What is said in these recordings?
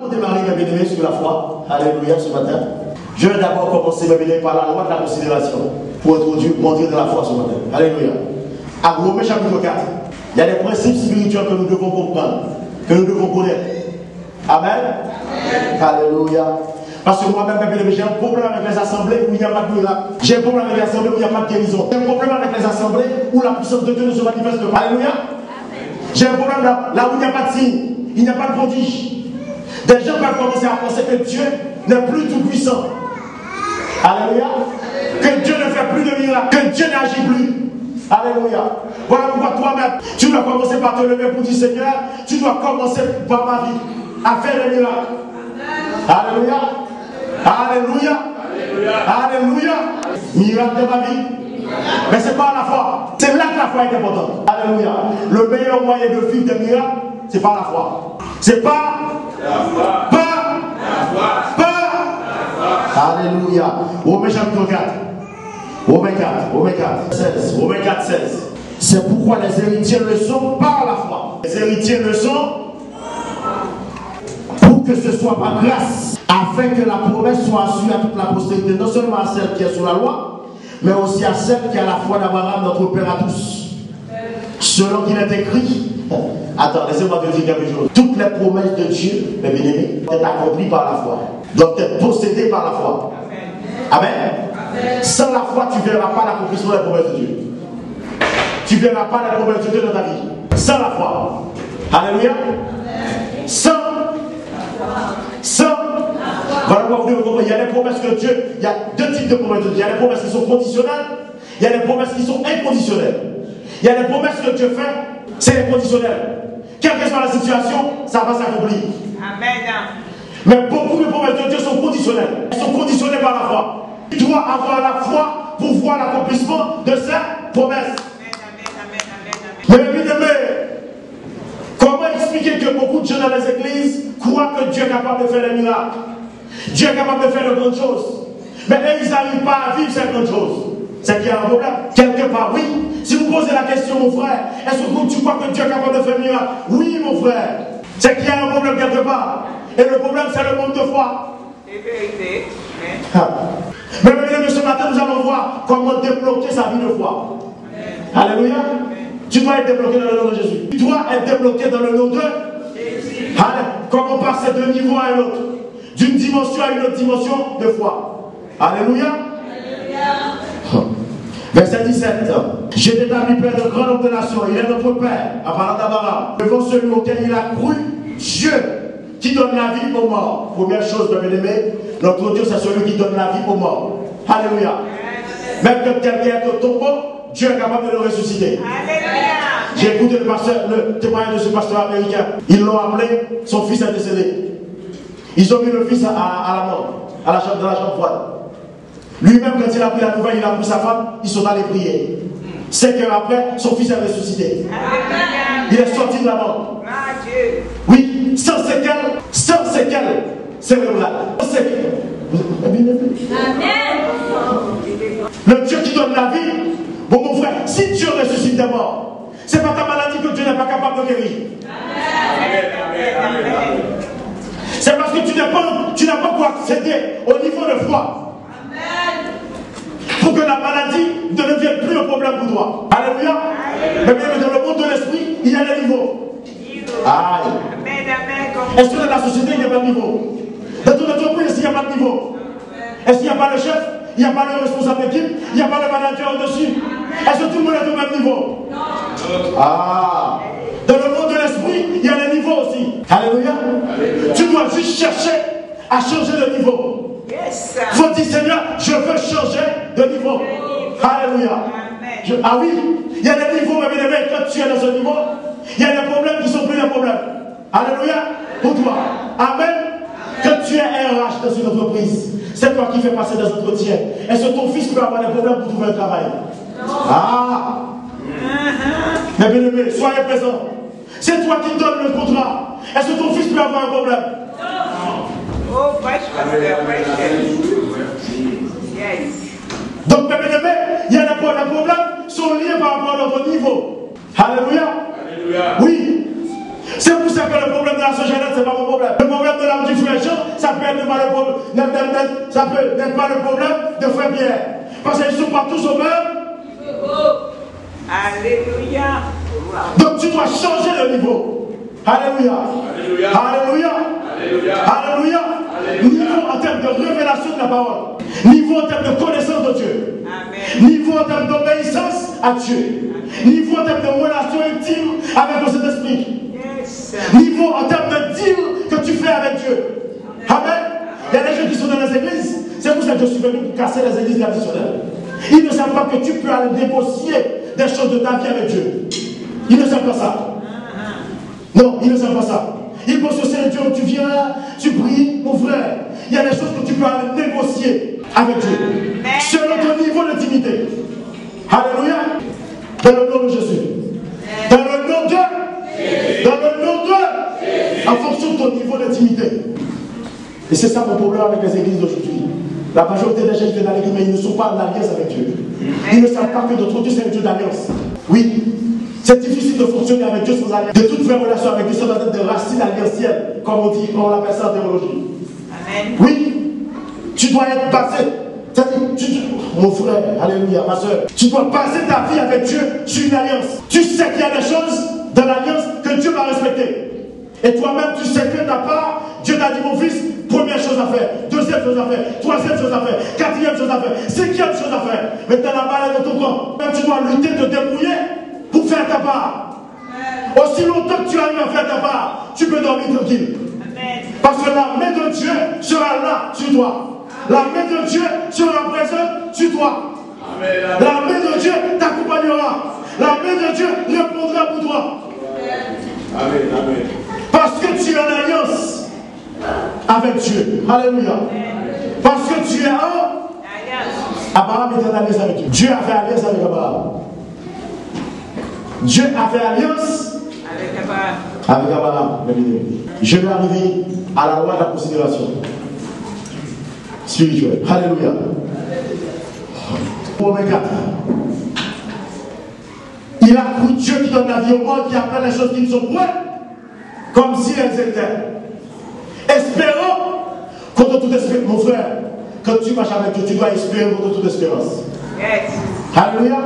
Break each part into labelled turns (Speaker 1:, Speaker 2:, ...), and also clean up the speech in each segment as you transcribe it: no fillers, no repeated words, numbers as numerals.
Speaker 1: Pour démarrer, mes bien-aimés, sur la foi, alléluia, ce matin, je vais d'abord commencer, mes bien-aimés, par la loi de la considération, pour introduire, montrer de la foi ce matin. Alléluia. À Romains chapitre 4, il y a des principes spirituels que nous devons comprendre, que nous devons connaître. Amen. Alléluia. Parce que moi-même, mes bien-aimés, j'ai un problème avec les assemblées où il n'y a pas de miracle. J'ai un problème avec les assemblées où il n'y a pas de guérison. J'ai un problème avec les assemblées où la puissance de Dieu ne se manifeste pas. Alléluia. J'ai un problème là où il n'y a pas de signe, il n'y a pas de prodige. Des gens peuvent commencer à penser que Dieu n'est plus tout puissant. Alléluia. Que Dieu ne fait plus de miracles, que Dieu n'agit plus. Alléluia. Voilà pourquoi toi-même, tu dois commencer par te lever pour dire Seigneur, tu dois commencer par ma vie à faire des miracles. Alléluia. Alléluia. Alléluia. Miracle de ma vie. Mais c'est pas la foi. C'est là que la foi est importante. Alléluia. Le meilleur moyen de vivre des miracles, c'est par la foi. C'est pas la foi. Alléluia. Romains chapitre 4. Romains 4, 16. Romains 4, 16. C'est pourquoi les héritiers le sont par la foi. Les héritiers le sont pour que ce soit par grâce, afin que la promesse soit assurée à toute la postérité, non seulement à celle qui est sous la loi, mais aussi à celle qui a la foi d'Abraham, notre Père à tous. Selon qu'il est écrit, attends, laissez-moi te dire quelque chose. Toutes les promesses de Dieu, mes bien-aimés, sont accomplies par la foi, doivent être possédées par la foi. Amen. Amen. Sans la foi, tu ne verras pas l'accomplissement des promesses de Dieu. Tu ne verras pas la promesse de Dieu dans ta vie. Sans la foi. Alléluia. Sans. Voilà pourquoi vous devez comprendre. Il y a des promesses que Dieu. Il y a deux types de promesses de Dieu. Il y a des promesses qui sont conditionnelles. Il y a des promesses qui sont inconditionnelles. Il y a des promesses que Dieu fait, c'est inconditionnel. Quelle que soit la situation, ça va s'accomplir. Amen. Mais beaucoup de promesses de Dieu sont conditionnelles. Elles sont conditionnées par la foi. Tu dois avoir la foi pour voir l'accomplissement de ces promesses. Mais comment expliquer que beaucoup de gens dans les églises croient que Dieu est capable de faire des miracles? Dieu est capable de faire de grandes choses. Mais eux, ils n'arrivent pas à vivre ces grandes choses. C'est qu'il y a un problème. Quelque part, oui. Si vous posez la question, mon frère, est-ce que tu crois que Dieu est capable de faire un miracle? Oui, mon frère. C'est qu'il y a un problème quelque part. Et le problème, c'est le manque de foi. C'est vérité. Mais mesdames, ce matin, nous allons voir comment débloquer sa vie de foi. Alléluia. Tu dois être débloqué dans le nom de Jésus. Tu dois être débloqué dans le nom de Jésus. Comment passer d'un niveau à un autre, d'une dimension à une autre dimension de foi. Alléluia. Verset 17. J'ai établi Père de grand nombre de nations. Il est notre Père, en parlant d'Abraham, devant celui auquel il a cru, Dieu, qui donne la vie aux morts. Première chose, mes bien-aimés, notre Dieu, c'est celui qui donne la vie aux morts. Alléluia. Même quand quelqu'un est au tombeau, Dieu est capable de le ressusciter. Alléluia. J'ai écouté le témoignage de ce pasteur américain. Ils l'ont appelé, son fils est décédé. Ils ont mis le fils à la mort, dans la chambre froide. Lui-même, quand il a pris la nouvelle, il a pris sa femme, ils sont allés prier. 5 heures après, son fils est ressuscité. Amen. Il est sorti de la mort. Oui, sans séquelles cérébrales. Amen. Le Dieu qui donne la vie, bon mon frère, si Dieu ressuscite des morts, c'est pas ta maladie que Dieu n'est pas capable de guérir. C'est parce que tu n'as pas pu accéder au niveau de foi. Pour que la maladie ne devienne plus un problème pour toi. Alléluia. Mais bien dans le monde de l'esprit, il y a des niveaux. Aïe. Est-ce que dans la société, il n'y a pas de niveau? Dans ton entreprise, il n'y a pas de niveau. Est-ce qu'il n'y a pas le chef? Il n'y a pas le responsable d'équipe? Il n'y a pas le manager au-dessus? Est-ce que tout le monde est au même niveau? Ah. Dans le monde de l'esprit, il y a des niveaux aussi. Alléluia. Tu dois juste chercher à changer de niveau. Il faut dire Seigneur, je veux changer de niveau. Alléluia. Ah oui, il y a des niveaux, mais quand tu es dans un niveau, il y a des problèmes qui sont plus des problèmes. Alléluia. Pour toi. Amen. Quand tu es RH dans une entreprise, c'est toi qui fais passer des entretiens. Est-ce que ton fils peut avoir des problèmes pour trouver un travail? Ah. Mais bien aimé, soyez présents. C'est toi qui donnes le contrat. Est-ce que ton fils peut avoir un problème? Oh, donc, mes bien-aimés, il y a des problèmes sont liés par rapport à notre niveau. Alléluia. Oui. C'est pour ça que le problème de la Jeannette, ce n'est pas mon problème. Le problème de l'âme du frère Jean, ça peut être pas le problème, ça peut n'être pas le problème de frère Pierre. Parce qu'ils ne sont pas tous au même.
Speaker 2: Alléluia.
Speaker 1: Donc tu dois changer de niveau. Alléluia. Alléluia. Alléluia. Alléluia. Alléluia. Niveau en termes de révélation de la parole. Niveau en termes de connaissance de Dieu.
Speaker 2: Amen.
Speaker 1: Niveau en termes d'obéissance à Dieu. Niveau en termes de relation intime avec le Saint-Esprit.
Speaker 2: Yes.
Speaker 1: Niveau en termes de deal que tu fais avec Dieu. Amen. Il y a des gens qui sont dans les églises. C'est pour ça que je suis venu pour casser les églises traditionnelles. Ils ne savent pas que tu peux aller négocier des choses de ta vie avec Dieu. Ils ne savent pas ça. Non, ils ne savent pas ça. Ils pensent que c'est le Dieu où tu viens, tu pries, mon frère. Il y a des choses que tu peux aller négocier avec Dieu. Selon ton niveau d'intimité. Alléluia. Dans le nom de Jésus. Dans le nom de. Dans le nom de. En fonction de ton niveau d'intimité. Et c'est ça mon problème avec les églises d'aujourd'hui. La majorité des gens qui viennent à l'église, mais ils ne sont pas en alliance avec Dieu. Ils ne savent pas que notre Dieu, c'est un Dieu d'alliance. Oui. C'est difficile de fonctionner avec Dieu sans alliance. De toute vraie relation avec Dieu, ça doit être des racines alliancielles, comme on dit, comme on l'appelle ça en théologie.
Speaker 2: Amen.
Speaker 1: Oui. Tu dois être basé. Mon frère, alléluia, ma soeur. Tu dois baser ta vie avec Dieu sur une alliance. Tu sais qu'il y a des choses dans l'alliance que Dieu va respecter. Et toi-même, tu sais que ta part, Dieu t'a dit, mon fils, première chose à faire, deuxième chose à faire, troisième chose à faire, quatrième chose à faire, cinquième chose à faire. Maintenant, la balle est de ton corps. Même tu dois lutter, te débrouiller pour faire ta part. Aussi longtemps que tu arrives à faire ta part, tu peux dormir tranquille. Parce que la main de Dieu sera là sur toi. La main de Dieu sera présente sur toi. La main de Dieu t'accompagnera. La main de Dieu répondra pour toi.
Speaker 3: Amen. Amen.
Speaker 1: Parce que tu es en alliance avec Dieu. Alléluia. Parce que tu es en Abraham était en alliance avec Dieu. Dieu a fait alliance avec Abraham. Dieu a fait alliance avec Abraham. Je vais arriver à la loi de la considération spirituelle. Alléluia. Romains 4. Il a cru Dieu qui donne la vie au monde, qui appelle les choses qui ne sont point comme si elles étaient. Espérons contre toute espérance. Mon frère, quand tu marches avec Dieu, tu dois espérer contre toute espérance.
Speaker 2: Yes.
Speaker 1: Alléluia.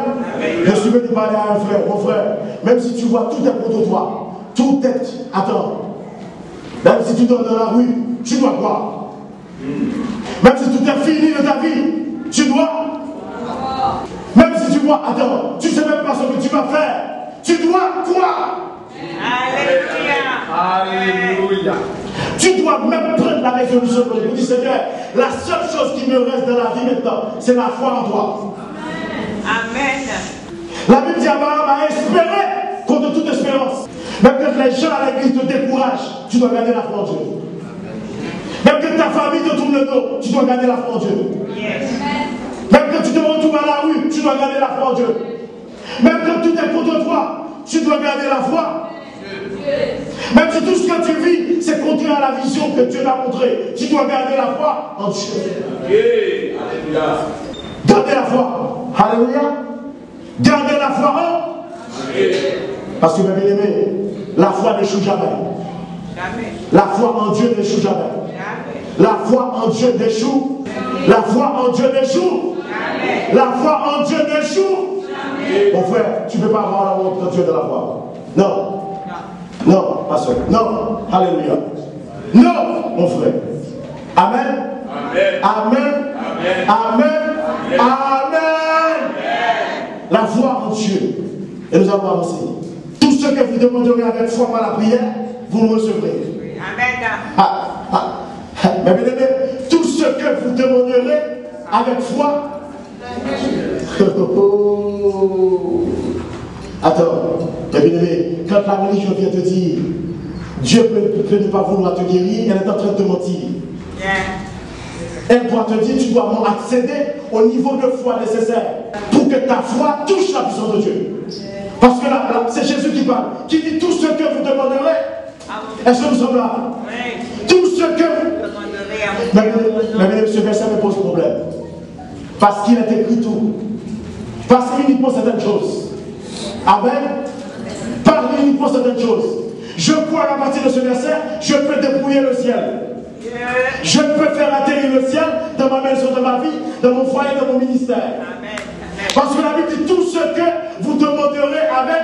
Speaker 1: Je suis venu parler à un frère, mon frère, même si tu vois tout est contre toi, tout est. Attends. Même si tu dors dans la rue, tu dois croire. Même si tout est fini de ta vie, tu dois. Même si tu vois, attends, tu ne sais même pas ce que tu vas faire, tu dois croire.
Speaker 2: Alléluia.
Speaker 1: Tu dois même prendre la résolution de Dieu. Dis Seigneur, la seule chose qui me reste dans la vie maintenant, c'est la foi en toi.
Speaker 2: Amen.
Speaker 1: La Bible dit Abraham a espéré contre toute espérance. Même quand les gens à l'église te découragent, tu dois garder la foi en Dieu. Même quand ta famille te tourne le dos, tu dois garder la foi en Dieu.
Speaker 2: Yes.
Speaker 1: Même quand tu te retrouves à la rue, tu dois garder la foi en Dieu. Même quand tout est contre toi, tu dois garder la foi. Même si tout ce que tu vis, c'est contraire à la vision que Dieu t'a montrée, tu dois garder la foi en Dieu.
Speaker 3: Alléluia.
Speaker 1: Gardez la foi. Alléluia. Gardez la foi en. Parce que, mes bien-aimés, la foi n'échoue jamais.
Speaker 2: Jamais.
Speaker 1: La foi en Dieu n'échoue jamais.
Speaker 2: Jamais.
Speaker 1: La foi en Dieu n'échoue. La foi en Dieu n'échoue.
Speaker 2: Jamais.
Speaker 1: La foi en Dieu n'échoue. Mon frère, tu ne peux pas avoir la honte quand tu es de la foi. Non. Non, pasteur. Non. Alléluia. Non, mon frère. Amen.
Speaker 3: Amen.
Speaker 1: Amen.
Speaker 3: Amen.
Speaker 1: Amen. Amen. La foi en Dieu. Et nous allons avancer. Tout ce que vous demanderez avec foi par la prière, vous le recevrez.
Speaker 2: Amen.
Speaker 1: Mais bien aimé, tout ce que vous demanderez avec foi. Attends, mais bien aimé, quand la religion vient te dire Dieu peut ne pas vouloir te guérir, elle est en train de te mentir.
Speaker 2: Yeah.
Speaker 1: Elle doit te dire tu dois accéder au niveau de foi nécessaire pour que ta foi touche la puissance de Dieu. Parce que là, c'est Jésus qui parle, qui dit tout ce que vous demanderez. Est-ce que nous sommes là?
Speaker 2: Oui.
Speaker 1: Tout ce que vous
Speaker 2: Demanderez à
Speaker 1: mais ce verset me pose problème. Parce qu'il est écrit tout. Parce uniquement certaines choses. Amen. Par uniquement certaines choses. Je crois qu'à partir de ce verset, je peux dépouiller le ciel. Je peux faire atterrir le ciel dans ma maison, dans ma vie, dans mon foyer, dans mon ministère. Parce que la Bible dit tout ce que vous demanderez avec,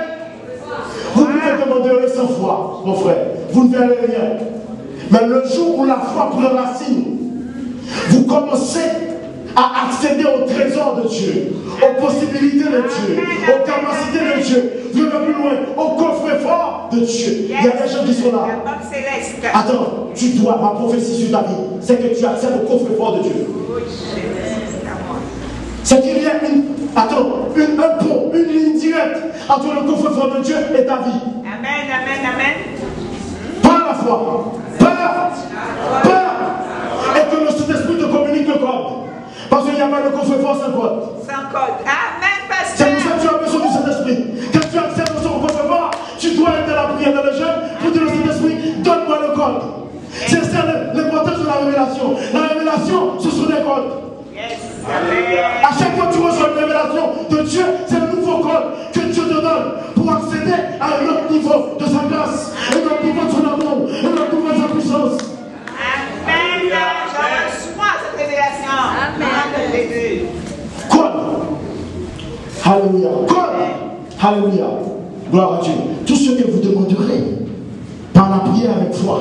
Speaker 1: vous pouvez demander sans foi, mon frère. Vous ne verrez rien. Mais le jour où la foi prend racine, vous commencez à accéder au trésor de Dieu, aux possibilités de Dieu, aux capacités de Dieu, plus loin, au coffre-fort de Dieu. Il y a des gens qui sont là. Attends, tu dois, ma prophétie sur ta vie, c'est que tu accèdes au coffre-fort de Dieu. C'est qu'il y a un pont, une ligne directe entre le coffre-fort de Dieu et ta vie.
Speaker 2: Amen, amen, amen.
Speaker 1: Par la foi. Et que le Saint-Esprit te communique le code. Parce qu'il n'y a pas de coffre-fort sans code.
Speaker 2: Sans code. Amen, pasteur.
Speaker 1: C'est pour ça que tu as besoin du Saint-Esprit. Quand tu accèdes au coffre-fort, tu dois être dans la prière, dans le jeûne, pour dire au Saint-Esprit, donne-moi le code. C'est ça l'importance de la révélation. La révélation, ce sont des codes.
Speaker 2: Yes.
Speaker 1: À chaque fois que tu reçois une révélation de Dieu, c'est le nouveau code que Dieu te donne pour accéder à un autre niveau de sa grâce, un autre niveau de son amour, un autre niveau de sa puissance.
Speaker 2: Amen. Je reçois cette révélation. Amen.
Speaker 1: Code. Alléluia. Code. Alléluia. Gloire à Dieu. Tout ce que vous demanderez par la prière avec foi.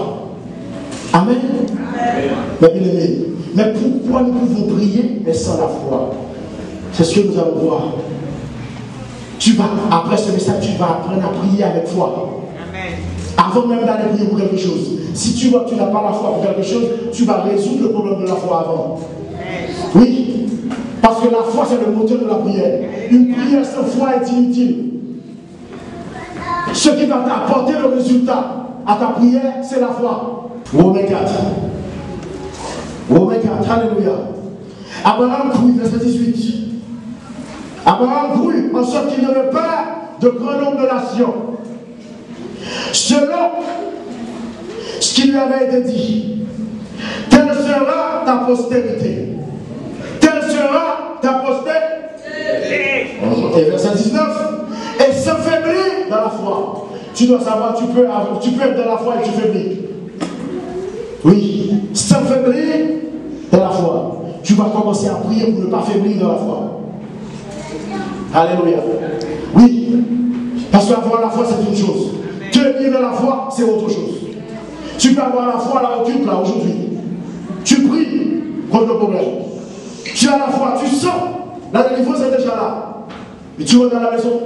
Speaker 1: Amen. Mais bien aimé, mais pourquoi nous pouvons prier mais sans la foi? C'est ce que nous allons voir. Tu vas, après ce message, tu vas apprendre à prier avec foi.
Speaker 2: Amen.
Speaker 1: Avant même d'aller prier pour quelque chose. Si tu vois que tu n'as pas la foi pour quelque chose, tu vas résoudre le problème de la foi avant. Oui. Parce que la foi, c'est le moteur de la prière. Une prière sans foi est inutile. Ce qui va t'apporter le résultat à ta prière, c'est la foi. Romains 4. Romains 4, alléluia. Abraham crut, verset 18. Abraham crut en sorte qu'il n'y avait pas de grand nombre de nations. Selon ce qui lui avait été dit, telle sera ta postérité. Telle sera ta postérité. Et verset 19. Et s'affaiblir dans la foi. Tu dois savoir, tu peux être dans la foi et tu faiblis. Oui, s'affaiblir dans la foi. Tu vas commencer à prier pour ne pas faiblir dans la foi. Alléluia. Oui, parce qu'avoir la foi, c'est une chose. Tenir dans la foi, c'est autre chose. Tu peux avoir la foi à la occupe là aujourd'hui. Tu pries contre le problème. Tu as la foi, tu sens. La délivrance est déjà là. Et tu rentres dans la maison.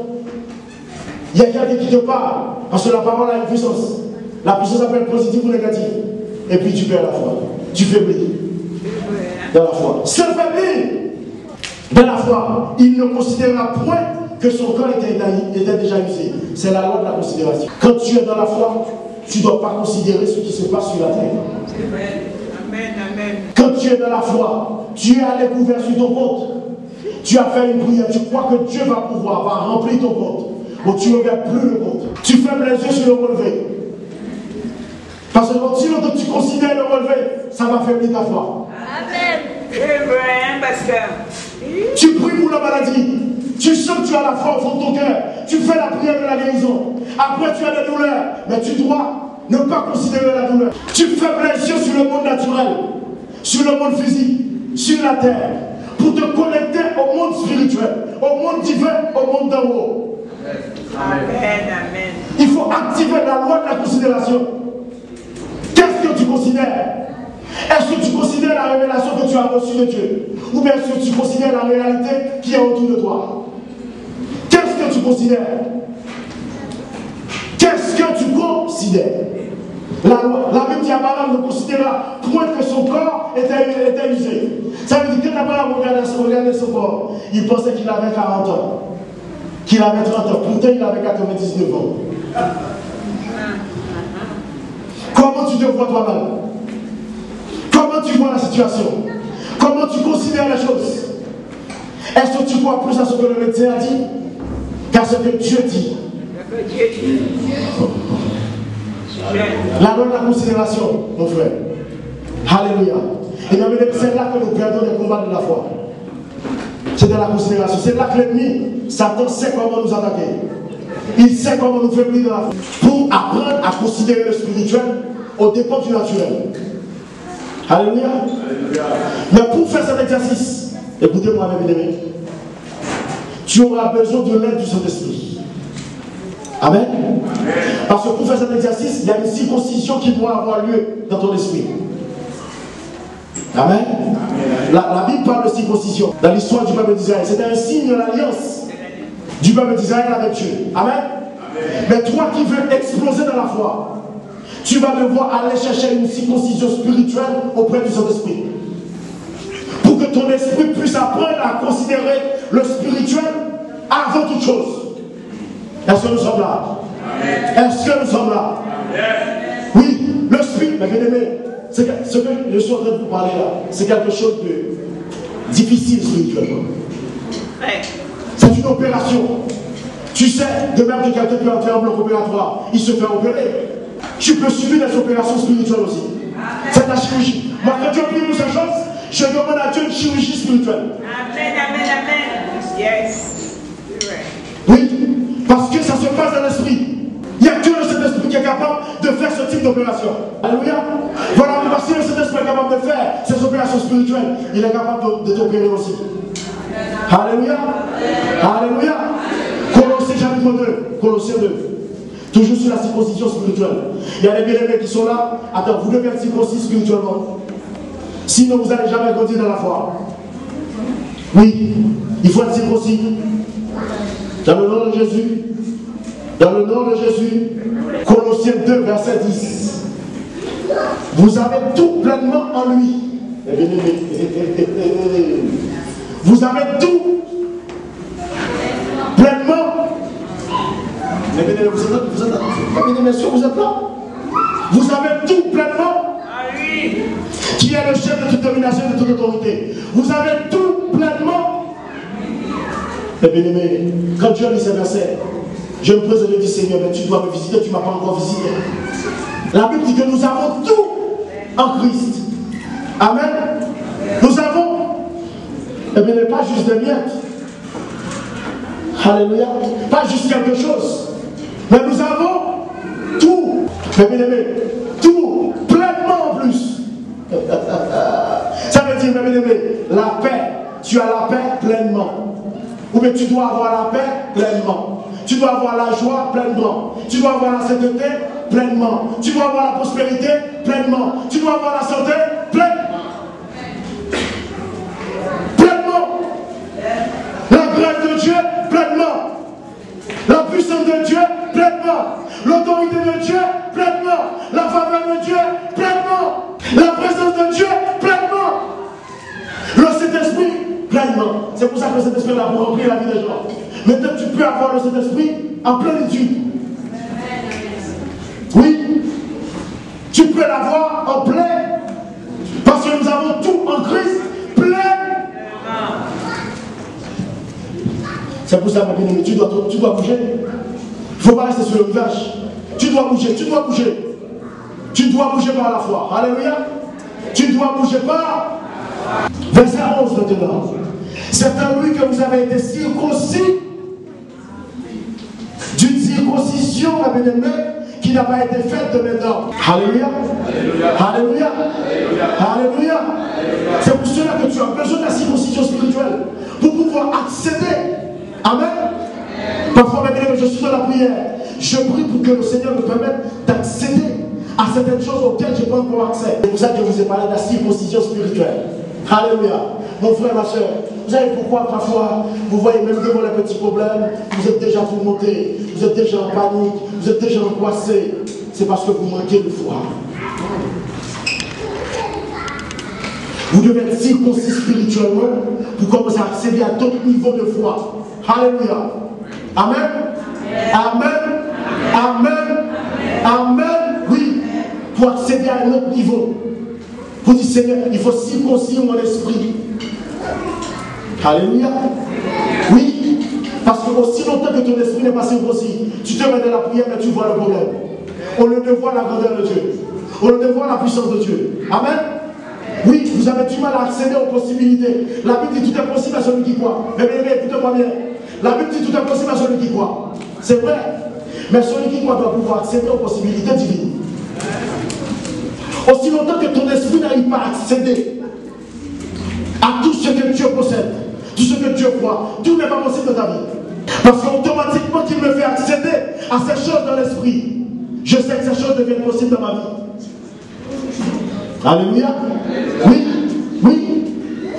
Speaker 1: Il y a quelqu'un qui te parle. Parce que la parole a une puissance. La puissance peut être positive ou négative. Et puis tu perds la foi. Tu faiblis dans la foi. S'affaiblir dans la foi. Il ne considérera point que son corps était déjà usé. C'est la loi de la considération. Quand tu es dans la foi, tu ne dois pas considérer ce qui se passe sur la terre.
Speaker 2: Amen, amen.
Speaker 1: Quand tu es dans la foi, tu es à découvert sur ton compte. Tu as fait une prière, tu crois que Dieu va pouvoir, va remplir ton compte. Donc tu ne regardes plus le compte. Tu fermes les yeux sur le relevé. Parce que si longtemps que tu considères le relevé, ça va faiblir ta foi.
Speaker 2: Amen. C'est vrai, parce que
Speaker 1: tu pries pour la maladie. Tu sens que tu as la foi au fond de ton cœur. Tu fais la prière de la guérison. Après tu as des douleurs. Mais tu dois ne pas considérer la douleur. Tu fermes les yeux sur le monde naturel, sur le monde physique, sur la terre, pour te connecter au monde spirituel, au monde divin, au monde d'en haut.
Speaker 2: Amen, amen.
Speaker 1: Il faut activer la loi de la considération. Qu'est-ce que tu considères? Est-ce que tu considères la révélation que tu as reçue de Dieu? Ou bien est-ce que tu considères la réalité qui est autour de toi? Qu'est-ce que tu considères? Qu'est-ce que tu considères? La Bible dit Abraham ne considéra point que son corps était usé. Ça veut dire que Abraham regardait son corps, il pensait qu'il avait 40 ans, qu'il avait 30 ans, pourtant il avait 99 ans. Comment tu te vois toi-même? Comment tu vois la situation? Comment tu considères les choses? Est-ce que tu crois plus à ce que le médecin a dit qu'à ce que Dieu dit? La loi de la considération, mon frère. Alléluia. Et bien, c'est là que nous perdons les combats de la foi. C'est de la considération. C'est là que l'ennemi, Satan, sait comment nous attaquer. Il sait comment nous faire plus dans la foi. Pour apprendre à considérer le spirituel au dépend du naturel. Alléluia. Mais pour faire cet exercice, écoutez-moi, mes bien-aimés, tu auras besoin de l'aide du Saint-Esprit. Amen. Parce que pour faire cet exercice, il y a une circoncision qui doit avoir lieu dans ton esprit. Amen. La Bible parle de circoncision dans l'histoire du peuple d'Israël. C'était un signe de l'alliance du peuple d'Israël avec Dieu. Amen. Mais toi qui veux exploser dans la foi, tu vas devoir aller chercher une circoncision spirituelle auprès du Saint-Esprit. Pour que ton esprit puisse apprendre à considérer le spirituel avant toute chose. Est-ce que nous sommes là? Est-ce que nous sommes là? Oui, le spirit, mais bien aimé, ce que je suis en train de vous parler là, c'est quelque chose de difficile spirituellement. C'est une opération. Tu sais, de même que quelqu'un qui entre en bloc opératoire, il se fait opérer. Tu peux subir des opérations spirituelles aussi. C'est la chirurgie. Moi, quand Dieu prie pour ces choses, je demande à Dieu une chirurgie spirituelle.
Speaker 2: Amen, amen, amen. Yes.
Speaker 1: Oui, parce que ça se passe dans l'esprit. Il n'y a que le Saint-Esprit qui est capable de faire ce type d'opération. Alléluia. Voilà, parce que le Saint-Esprit est capable de faire ces opérations spirituelles, il est capable de t'opérer aussi. Alléluia. Alléluia. Colossiens chapitre 2. Colossiens 2. Toujours sur la circoncision spirituelle. Il y a des bien-aimés qui sont là. Attends, vous devez être circoncis spirituellement. Sinon, vous n'allez jamais grandir dans la foi. Oui, il faut être circoncis. Dans le nom de Jésus. Dans le nom de Jésus. Colossiens 2, verset 10. Vous avez tout pleinement en lui. Vous avez tout pleinement. Vous êtes là. Vous avez tout pleinement. Qui est le chef de toute domination et de toute autorité. Vous avez tout pleinement. Mais bien aimé, quand Dieu lit ces versets, je me pose et je dis Seigneur, mais tu dois me visiter, tu ne m'as pas encore visité. La Bible dit que nous avons tout en Christ. Amen. Nous avons, eh bien, pas juste des miettes. Alléluia. Pas juste quelque chose. Mais nous avons tout. Mais bien aimé, tout pleinement en plus. Ça veut dire, bien aimé, la paix. Tu as la paix pleinement. Ou bien tu dois avoir la paix pleinement. Tu dois avoir la joie pleinement. Tu dois avoir la sainteté pleinement. Tu dois avoir la prospérité pleinement. Tu dois avoir la santé pleinement. Pleinement. La grâce de Dieu pleinement. La puissance de Dieu pleinement. L'autorité de Dieu pleinement. La faveur de Dieu pleinement. La présence de Dieu pleinement. Le Saint-Esprit pleinement. C'est pour ça que le Saint-Esprit est là pour remplir la vie des gens. Maintenant, tu peux avoir le Saint-Esprit en plénitude. Oui. Tu peux l'avoir en plein. Parce que nous avons tout en Christ plein. C'est pour ça, ma bien-aimée, tu dois bouger. Il ne faut pas rester sur le village. Tu dois bouger, tu dois bouger. Tu dois bouger par la foi. Alléluia. Tu dois bouger par. Verset 11 maintenant. C'est en lui que vous avez été circoncis d'une circoncision, ma bien-aimée, qui n'a pas été faite de maintenant. Alléluia. Alléluia. Alléluia. C'est pour cela que tu as besoin de la circoncision spirituelle pour pouvoir accéder. Amen. Parfois, ma bien-aimée, je suis dans la prière. Je prie pour que le Seigneur me permette d'accéder à certaines choses auxquelles je n'ai pas encore accès. C'est pour ça que je vous ai parlé de la circoncision spirituelle. Alléluia. Mon frère, ma soeur, vous savez pourquoi parfois vous voyez même devant les petits problèmes, vous êtes déjà tourmenté, vous êtes déjà en panique, vous êtes déjà angoissé. C'est parce que vous manquez de foi. Vous devez être circoncis spirituellement pour commencer à accéder à d'autres niveaux de foi. Alléluia. Amen. Amen. Amen. Amen. Oui. Pour accéder à un autre niveau. Vous dites, Seigneur, il faut circoncire mon esprit. Alléluia. Oui. Parce que aussi longtemps que ton esprit n'est pas circoncis, tu te mets dans la prière, mais tu vois le problème. Au lieu de voir la grandeur de Dieu. Au lieu de voir la puissance de Dieu. Amen. Oui, vous avez du mal à accéder aux possibilités. La Bible dit tout est possible à celui qui croit. Mais bien, écoutez-moi bien. La Bible dit tout est possible à celui qui croit. C'est vrai. Mais celui qui croit doit pouvoir accéder aux possibilités divines. Aussi longtemps que ton esprit n'arrive pas à accéder à tout ce que Dieu possède, tout ce que Dieu croit, tout n'est pas possible dans ta vie. Parce qu'automatiquement qu'il me fait accéder à ces choses dans l'esprit, je sais que ces choses deviennent possibles dans ma vie. Alléluia. Oui, oui.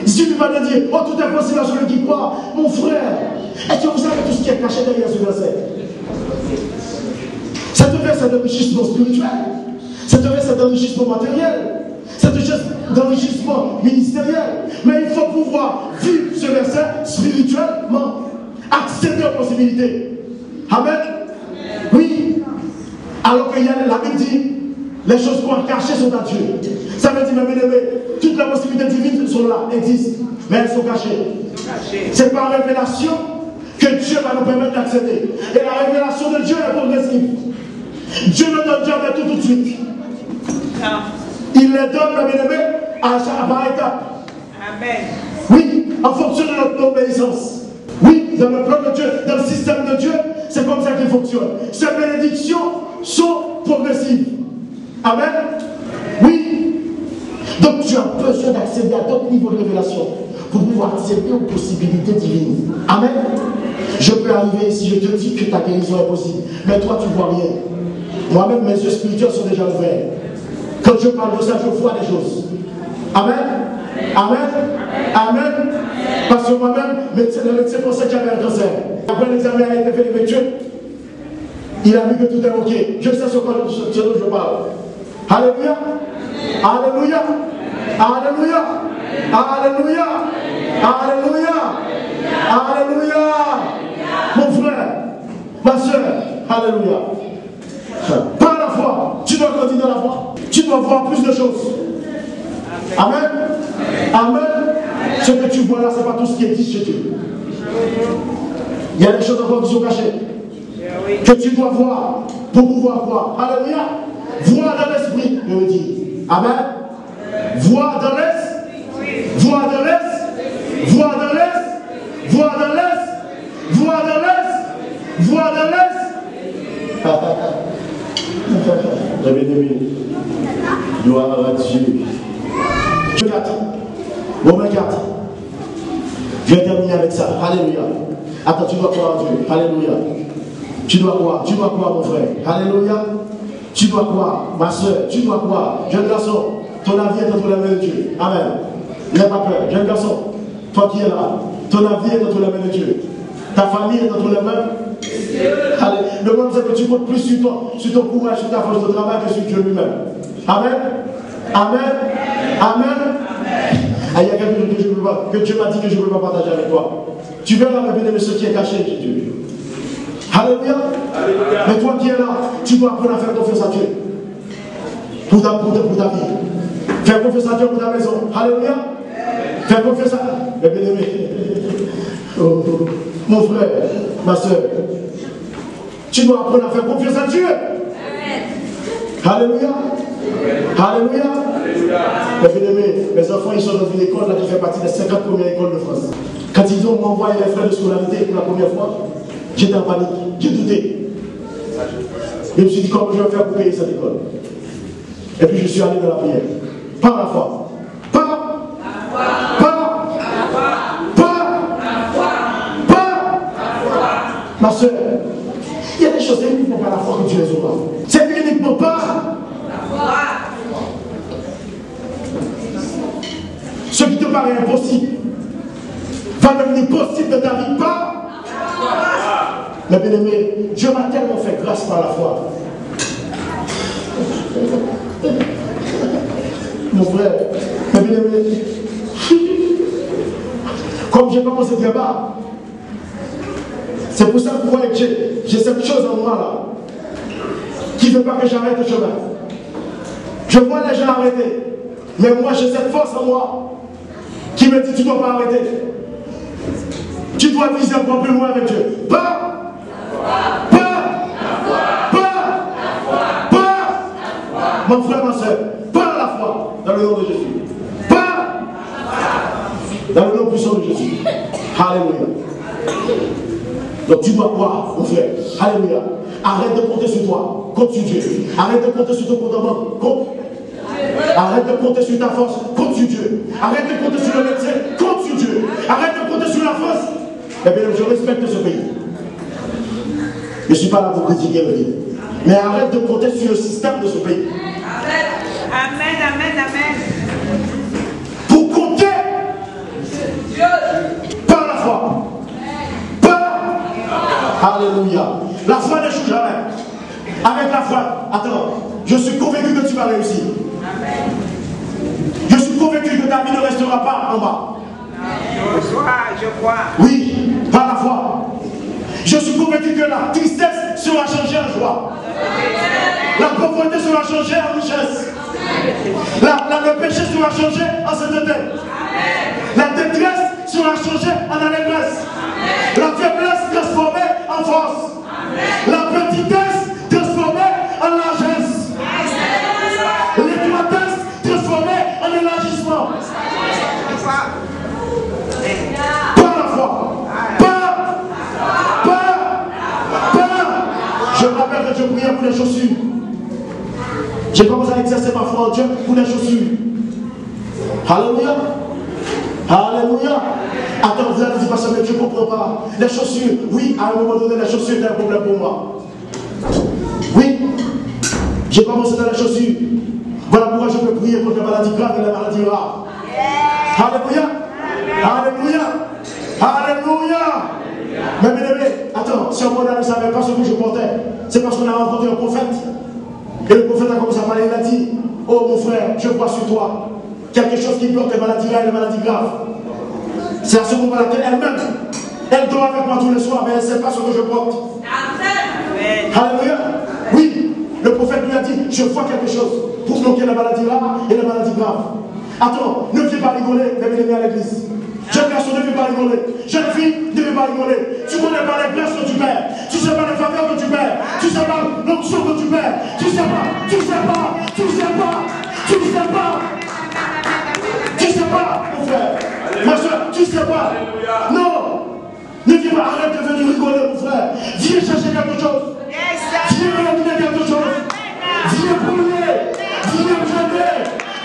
Speaker 1: Si tu vas te dire, oh tout est possible à celui qui croit, mon frère, est-ce que vous savez tout ce qui est caché derrière ce verset? Cette verset d'enrichissement spirituel, cette verset d'enrichissement matériel, cette verset d'enrichissement ministériel. Mais il faut pouvoir vivre ce verset spirituellement, accéder aux possibilités. Amen. Oui. Alors que la Bible dit, les choses qu'on a cachées sont à Dieu. Ça veut dire, mes bien-aimés, toutes les possibilités divines sont là, existent, mais elles sont cachées. C'est par révélation que Dieu va nous permettre d'accéder. Et la révélation de Dieu est progressive. Dieu ne donne jamais tout de suite. Il les donne, mes bien-aimés, par étapes.
Speaker 2: Amen.
Speaker 1: Oui, en fonction de notre obéissance. Oui, dans le plan de Dieu, dans le système de Dieu, c'est comme ça qu'il fonctionne. Ces bénédictions sont progressives. Amen. Oui. Donc tu as besoin d'accéder à d'autres niveaux de révélation pour pouvoir accéder aux possibilités divines. Amen. Je peux arriver si je te dis que ta guérison est possible, mais toi tu ne vois rien. Moi-même, mes yeux spirituels sont déjà ouverts. Quand je parle de ça, je vois des choses. Amen. Amen. Amen. Parce que moi-même, le médecin pensait que j'avais un cancer. Après l'examen a été fait avec Dieu, il a vu que tout est ok. Je sais ce dont je parle. Alléluia. Alléluia. Alléluia. Alléluia. Alléluia. Alléluia. Mon frère, ma soeur, alléluia. Par la foi, tu dois grandir dans la foi. Tu dois voir plus de choses. Amen. Amen. Ce que tu vois là, ce n'est pas tout ce qui existe chez Dieu. Il y a des choses encore qui sont cachées. Que tu dois voir pour pouvoir voir. Alléluia. Voir dans l'esprit, je me dis. Amen. Voir dans l'est. Voir dans l'est. Voir dans l'est. Voir dans l'est. Voir dans l'est. Voir dans l'est. J'avais aimé. Gloire à Dieu. 4. Romains 4. Je vais terminer avec ça. Alléluia. Attends, tu dois croire en Dieu. Alléluia. Tu dois croire. Tu dois croire, mon frère. Alléluia. Tu dois croire. Ma soeur, tu dois croire. Jeune garçon, ton avis est entre les mains de Dieu. Amen. N'aie pas peur. Jeune garçon, toi qui es là, ton avis est entre les mains de Dieu. Ta famille est entre les mains. Allez, le problème c'est que tu comptes plus sur ton courage, sur ta force de travail que sur Dieu lui-même. Amen. Amen. Amen. Ah, il y a quelque chose que Dieu m'a dit que je ne peux pas partager avec toi. Tu verras, mes bien-aimés, ce qui est caché chez Dieu. Alléluia. Mais toi qui es là, tu dois apprendre à faire confiance à Dieu. Pour ta vie. Faire confiance à Dieu pour ta maison. Alléluia. Faire confiance à mes bien-aimés. Oh, mon frère, ma soeur, tu dois apprendre à faire confiance à Dieu. Alléluia. Alléluia. Mes bien-aimés, mes enfants, ils sont dans une école là, qui fait partie des 50 premières écoles de France. Quand ils ont envoyé les frais de scolarité pour la première fois, j'étais en panique, j'ai douté. Je me suis dit comment je vais faire pour payer cette école. Et puis je suis allé dans la prière. Par la foi. Ma soeur, il y a des choses uniquement par la foi que Dieu les aura. C'est uniquement pas la foi. Ce qui te paraît impossible va devenir possible de ta vie par la foi. Mais bien aimé, Dieu m'a tellement fait grâce par la foi. Mon frère, mais bien aimé, comme j'ai commencé très bas, c'est pour ça que vous voyez que j'ai cette chose en moi là, qui ne veut pas que j'arrête le chemin. Je vois les gens arrêter, mais moi j'ai cette force en moi qui me dit tu ne dois pas arrêter. Tu dois viser encore plus loin avec Dieu. Mon frère, ma soeur, par la foi, dans le nom de Jésus. Dans le nom puissant de Jésus. Alléluia. Donc tu dois croire, mon frère. Alléluia. Arrête de compter sur toi, compte sur Dieu. Arrête de compter sur ton compte, compte. Arrête de compter sur ta force, compte sur Dieu. Arrête de compter sur le médecin, compte sur Dieu. Arrête de compter sur la France. Eh bien, je respecte ce pays. Je ne suis pas là pour critiquer le pays. Mais arrête de compter sur le système de ce pays.
Speaker 2: Amen, amen, amen.
Speaker 1: Pour compter par la foi. Alléluia. La foi ne joue jamais. Avec la foi, attends, je suis convaincu que tu vas réussir.
Speaker 2: Amen.
Speaker 1: Je suis convaincu que ta vie ne restera pas en bas.
Speaker 2: Je crois.
Speaker 1: Oui, par la foi. Je suis convaincu que la tristesse sera changée en joie. La pauvreté sera changée en richesse. Le péché sera changé en sainteté. La détresse sera changée en allégresse. La faiblesse transformée en force. La petitesse transformée en largesse. L'étroitesse transformée en élargissement. Par la foi. Je me rappelle que je priais pour les chaussures. J'ai commencé à exercer ma foi en Dieu pour les chaussures. Alléluia. Alléluia. Attends, vous allez dire, parce que je ne comprends pas. Les chaussures, oui, à un moment donné, les chaussures étaient un problème pour moi. Oui, j'ai commencé dans les chaussures. Voilà pourquoi je peux prier contre les maladies graves et les maladies rares. Alléluia. Alléluia. Alléluia. Mais bien aimé, attends, si on ne savait pas ce que je portais, c'est parce qu'on a rencontré un prophète. Et le prophète a commencé à parler, il a dit, oh mon frère, je vois sur toi quelque chose qui bloque les maladies rares et les maladies graves. C'est à ce moment-là qu'elle-même, elle dort avec moi tous les soirs, mais elle ne sait pas ce que je porte. Alléluia. Oui, le prophète lui a dit, je vois quelque chose pour bloquer les maladies rares et les maladies graves. Attends, ne viens pas rigoler, mais viens à l'église. Jeune garçon, ne viens pas rigoler. Jeune fille, ne viens pas rigoler. Tu ne connais pas les grâces que tu perds. Tu ne sais pas les faveurs que tu perds. Tu ne sais pas l'onction que tu perds. Tu ne sais pas, tu ne sais pas, tu ne sais pas, tu ne sais pas. Tu ne sais pas, mon frère. Ma soeur, tu ne sais pas. Non. Ne viens pas, arrête de venir rigoler, mon frère. Viens chercher quelque chose. Viens réaliser quelque chose. Viens brûler. Viens jeûner.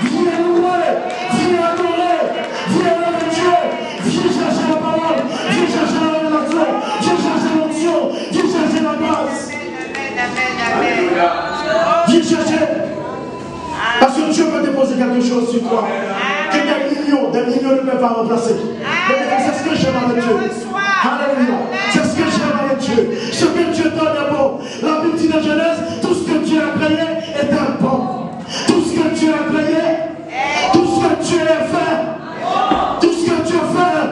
Speaker 1: Viens louer. Viens adorer. Viens avec Dieu. Viens chercher la parole. Viens chercher la révélation. Viens chercher l'onction. Viens chercher la grâce. Viens chercher. Parce que Dieu peut déposer quelque chose sur toi. Que des millions ne peuvent pas remplacer. Mais c'est ce que j'aime avec Dieu. Alléluia. C'est ce que j'aime avec Dieu. Ce que Dieu donne est bon. La Bible dit de Genèse, tout ce que Dieu a créé est bon. Tout ce que Dieu a créé, tout ce que Dieu a fait, tout ce que Dieu fait,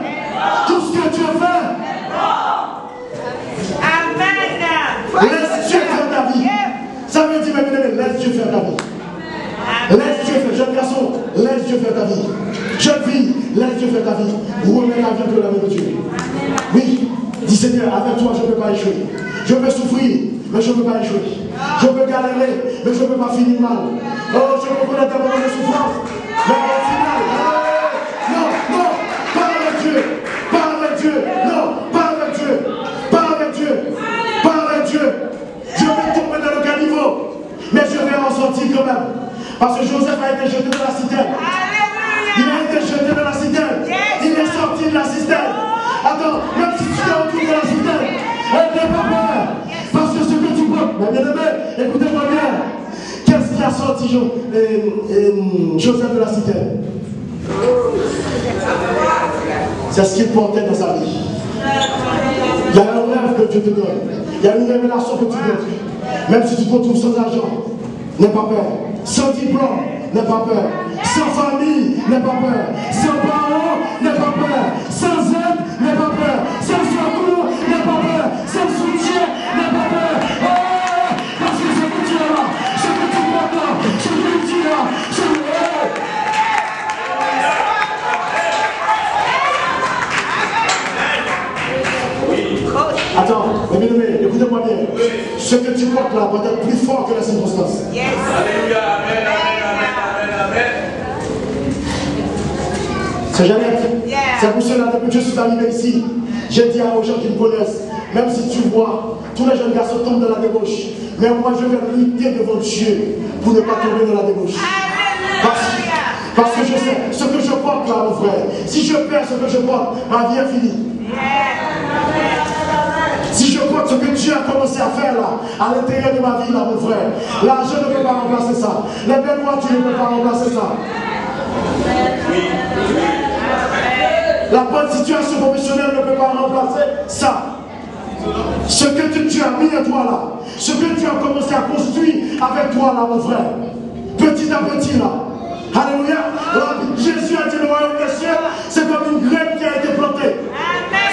Speaker 1: tout ce que Dieu fait. Amen. Laisse Dieu faire ta vie. Ça veut dire, laisse Dieu faire ta vie. Laisse Dieu faire, jeune garçon, laisse Dieu faire ta vie. Jeune fille, laisse Dieu faire ta vie. Remets la vie entre la main de Dieu. Oui, dis Seigneur, avec toi je ne peux pas échouer. Je peux souffrir, mais je ne peux pas échouer. Je peux galérer, mais je ne peux pas finir mal. Oh, je peux connaître un moment de souffrance, mais au final, non, pas avec Dieu, pas avec Dieu, non, pas avec Dieu, pas avec Dieu, pas avec Dieu. Je vais tomber dans le caniveau, mais je vais en sortir quand même. Parce que Joseph a été jeté dans la citerne. Il a été jeté dans la citerne. Il est sorti de la citerne. Attends, même si tu te retrouves dans la citerne, n'aie pas peur. Parce que ce que tu peux. Mais bien aimé, écoutez-moi bien. Qu'est-ce qui a sorti Joseph de la citerne? C'est ce qu'il portait dans sa vie. Il y a un rêve que Dieu te donne. Il y a une révélation que tu donnes. Même si tu te retrouves sans argent, n'aie pas peur. Sans diplôme, n'aie pas peur. Sans famille, n'aie pas peur. Sans parents, n'aie pas peur. Sans aide, n'aie pas peur. Sans secours, n'aie pas peur. Sans soutien, n'aie pas peur. Oh, parce que ce que tu as là, ce que tu portes là, ce que tu as, ce que tu as. Attends, mais bien aimé, écoutez-moi bien. Ce que tu portes là va être plus fort que les circonstances.
Speaker 3: Alléluia, amen, amen, amen.
Speaker 1: C'est Jeannette. C'est pour cela, depuis que je suis arrivé ici, j'ai dit aux gens qui me connaissent, Même si tu vois, tous les jeunes garçons tombent dans la débauche. Mais moi, je vais lutter devant Dieu pour ne pas tomber dans la débauche. Parce que je sais, ce que je porte là, mon frère, si je perds ce que je porte, ma vie est finie. Si je porte ce que Dieu a commencé à faire là, à l'intérieur de ma vie là, mon frère, l'argent ne peut pas remplacer ça. Les belles voitures ne peuvent pas remplacer ça. La bonne situation professionnelle ne peut pas remplacer ça. Ce que Dieu a mis en toi là, ce que Dieu a commencé à construire avec toi là, mon frère, petit à petit là. Alléluia. Jésus a dit le royaume des cieux, c'est comme une graine qui a été plantée.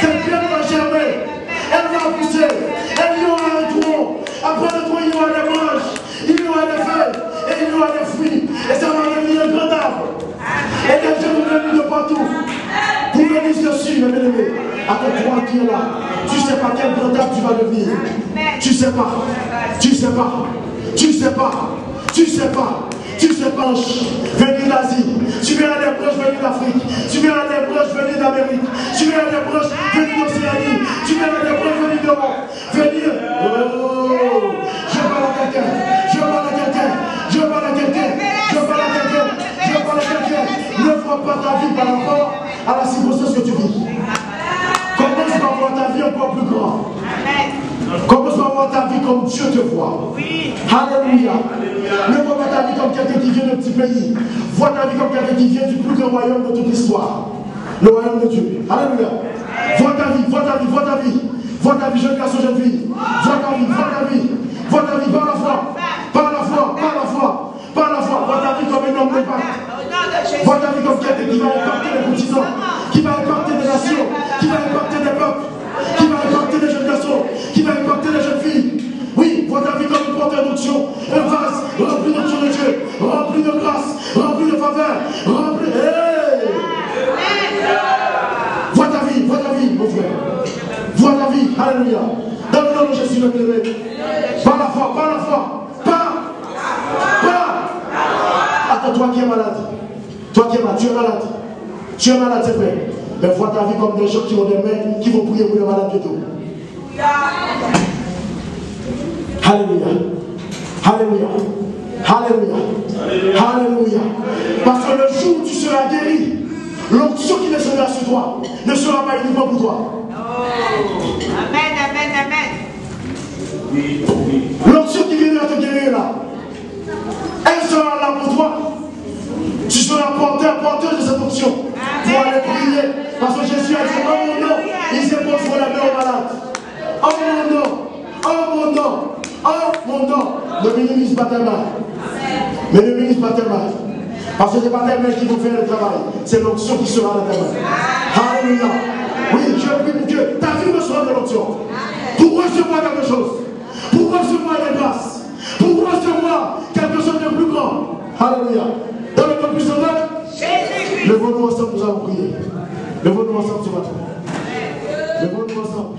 Speaker 1: Cette graine va germer, elle va pousser, elle y aura un tronc. Après le tronc, il y aura des branches, il y aura des feuilles, et il y aura des fruits. Et ça va devenir un grand arbre. Et les gens vont venir de partout. Pour venir dessus, mes bien-aimés. Avec toi qui est là, tu ne sais pas quel grand arbre tu vas devenir. Tu ne sais pas. Tu ne sais pas. Tu ne sais pas. Tu ne sais pas. Tu sais pas, venir d'Asie, tu verras des proches venir d'Afrique, tu verras des proches venir d'Amérique, tu verras des proches venir d'Océanie, tu verras des proches venir d'Europe, venir. Oh, je parle à quelqu'un, je parle à quelqu'un, je parle à quelqu'un, je parle à quelqu'un, je parle à quelqu'un. Ne vois pas ta vie par rapport à la circonstance que tu vis. Commence par voir ta vie encore plus grande. Commence par voir ta vie comme Dieu te voit. Oui. Alléluia. Ne vois pas ta vie comme quelqu'un qui vient d'un petit pays. Vois ta vie comme quelqu'un qui vient du plus grand royaume de toute l'histoire. Le royaume de Dieu. Alléluia. Vois ta vie, vois ta vie, vois ta vie. Vois ta vie, jeune garçon, jeune fille. Vois ta vie, vois ta vie. Vois ta vie par la foi. Par la foi, par la foi. Par la foi. Vois ta vie comme un homme de pacte. Vois ta vie comme quelqu'un qui va impacter les continents, qui va impacter des nations, qui va impacter des peuples, qui va impacter des jeunes garçons, qui va impacter les jeunes filles. Oui, vois ta vie comme une porteur d'onction, un vase rempli d'onction de Dieu, rempli de grâce, rempli de faveur, rempli. Hey! Vois ta vie, mon frère. Vois ta vie, alléluia. Dans le nom de Jésus, le bien-aimé. Par la foi, par la foi. Attends, toi qui es malade. Toi qui es malade, tu es malade. Tu es malade, c'est vrai. Mais vois ta vie comme des gens qui ont des mains, qui vont prier pour les malades bientôt. Alléluia. Alléluia. Alléluia. Alléluia. Parce que le jour où tu seras guéri, l'onction qui descendra sur toi ne sera pas uniquement pour toi.
Speaker 2: Amen.
Speaker 1: L'onction qui viendra te guérir là, elle sera là pour toi. Tu seras porteur de cette onction pour aller prier. Parce que Jésus a dit, oh mon nom, il s'est posé sur la main aux malades. Oh mon nom, oh mon nom, oh mon nom. Ne minimise pas tes mains. Mais ne minimise pas tes mains. Parce que ce n'est pas tes mains qui vont faire le travail. C'est l'onction qui sera dans tes mains. Alléluia. Oui, je prie pour que ta vie me soit de l'onction. Pour recevoir quelque chose. Pour recevoir des grâces. Pour recevoir quelque chose de plus grand. Alléluia. Dans le nom puissant de Levons-nous ensemble, nous allons prier. Levons-nous ensemble ce matin. Levons-nous ensemble.